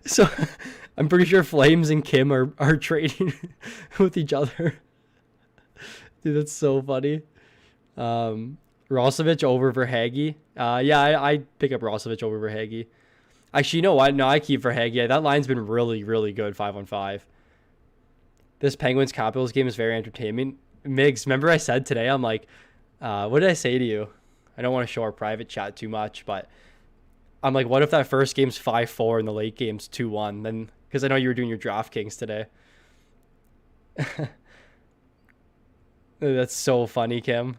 So I'm pretty sure Flames and Kim are trading with each other. Dude, that's so funny. Roslovic over Verhaeghe. Yeah, I pick up Roslovic over Verhaeghe. Actually, you know what? No, I keep Verhaeghe. That line's been really, really good 5-on-5. This Penguins Capitals game is very entertaining. Migs, remember I said today, I'm like, what did I say to you? I don't want to show our private chat too much, but I'm like, what if that first game's 5-4 and the late game's 2-1? Then, because I know you were doing your DraftKings today. That's so funny, Kim.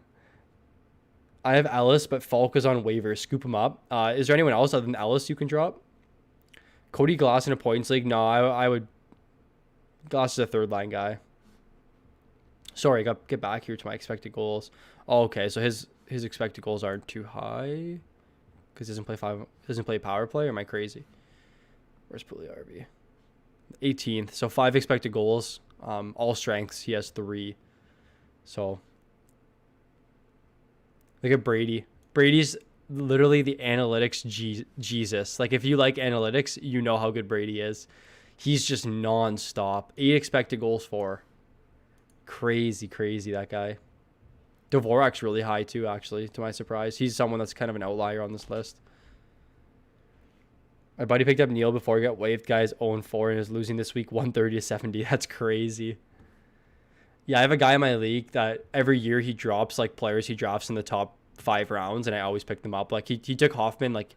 I have Ellis, but Falk is on waiver. Scoop him up. Is there anyone else other than Ellis you can drop? Cody Glass in a points league? No, I would. Glass is a third line guy. Sorry, I got to get back here to my expected goals. Oh, okay, so his expected goals aren't too high because he doesn't play power play. Or am I crazy? Where's Puljujärvi? 18th. So 5 expected goals. All strengths. He has 3. So look at Brady. Brady's literally the analytics Jesus. Like if you like analytics, you know how good Brady is. He's just nonstop. 8 expected goals for. Crazy, that guy. Dvorak's really high too, actually, to my surprise. He's someone that's kind of an outlier on this list. My buddy picked up Neil before he got waived. Guy's 0-4 and is losing this week 130-70. That's crazy. Yeah, I have a guy in my league that every year he drops like players he drafts in the top 5 rounds, and I always pick them up. Like he took Hoffman like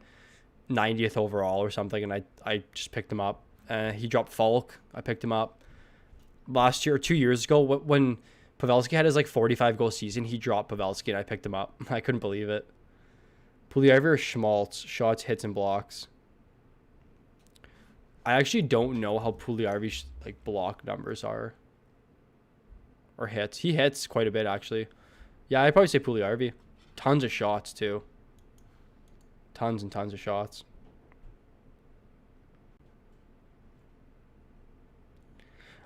90th overall or something, and I just picked him up. He dropped Falk. I picked him up. Last year or 2 years ago, when Pavelski had his like 45 goal season, he dropped Pavelski and I picked him up. I couldn't believe it. Puljujärvi or Schmaltz, shots, hits, and blocks. I actually don't know how Puljujärvi's like block numbers are. Or hits. He hits quite a bit actually. Yeah, I'd probably say Puljujärvi. Tons of shots too. Tons and tons of shots.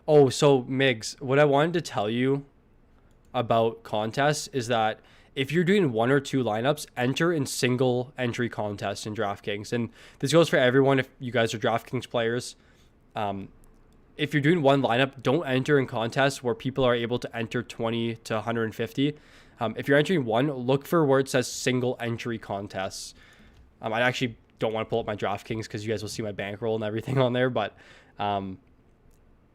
Oh, so Migs, what I wanted to tell you about contests is that if you're doing 1 or 2 lineups, enter in single entry contests in DraftKings. And this goes for everyone if you guys are DraftKings players. If you're doing 1 lineup, don't enter in contests where people are able to enter 20 to 150. If you're entering 1, look for where it says single entry contests. I actually don't want to pull up my DraftKings because you guys will see my bankroll and everything on there, but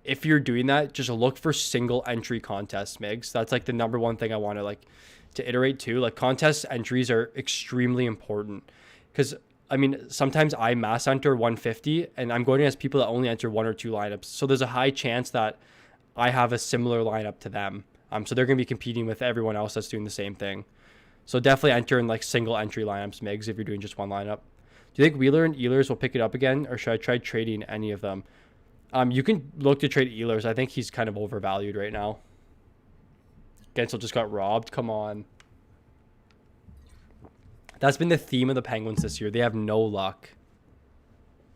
if you're doing that, just look for single entry contests, Migs. That's like the number one thing I want to iterate to. Like contest entries are extremely important because I mean, sometimes I mass enter 150 and I'm going against people that only enter 1 or 2 lineups. So there's a high chance that I have a similar lineup to them. So they're going to be competing with everyone else that's doing the same thing. So definitely enter in like single entry lineups, Migs, if you're doing just 1 lineup. Do you think Wheeler and Ehlers will pick it up again, or should I try trading any of them? You can look to trade Ehlers. I think he's kind of overvalued right now. Gensel just got robbed. Come on. That's been the theme of the Penguins this year. They have no luck.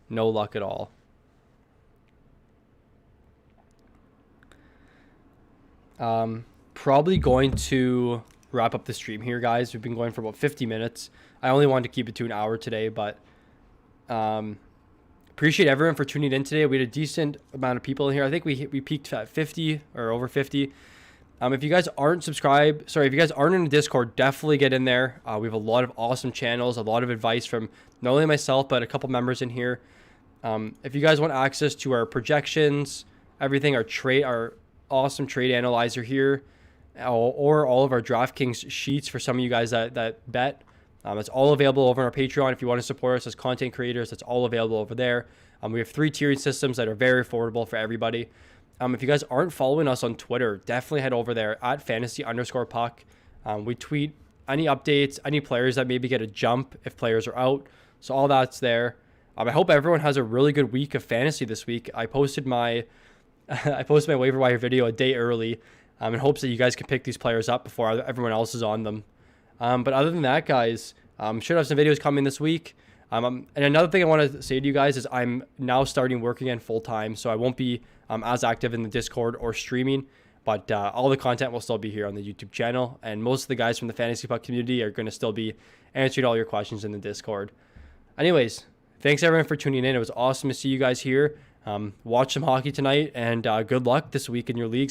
No luck at all. Probably going to wrap up the stream here, guys. We've been going for about 50 minutes. I only wanted to keep it to an hour today, but appreciate everyone for tuning in today. We had a decent amount of people in here. I think we peaked at 50 or over 50. If you guys aren't subscribed, if you guys aren't in the Discord, definitely get in there. We have a lot of awesome channels, a lot of advice from not only myself, but a couple members in here. If you guys want access to our projections, everything, our awesome trade analyzer here, or all of our DraftKings sheets for some of you guys that bet, it's all available over on our Patreon. If you want to support us as content creators, it's all available over there. We have 3 tiering systems that are very affordable for everybody. If you guys aren't following us on Twitter, definitely head over there at @fantasy_puck. We tweet any updates, any players that maybe get a jump if players are out. So all that's there. I hope everyone has a really good week of fantasy this week. I posted my waiver wire video a day early. in hopes that you guys can pick these players up before everyone else is on them. But other than that, guys, should have some videos coming this week. And another thing I want to say to you guys is I'm now starting work again full time, so I won't be as active in the Discord or streaming, but all the content will still be here on the YouTube channel, and most of the guys from the Fantasy Puck community are going to still be answering all your questions in the Discord. Anyways, thanks everyone for tuning in. It was awesome to see you guys here. Watch some hockey tonight, and good luck this week in your leagues.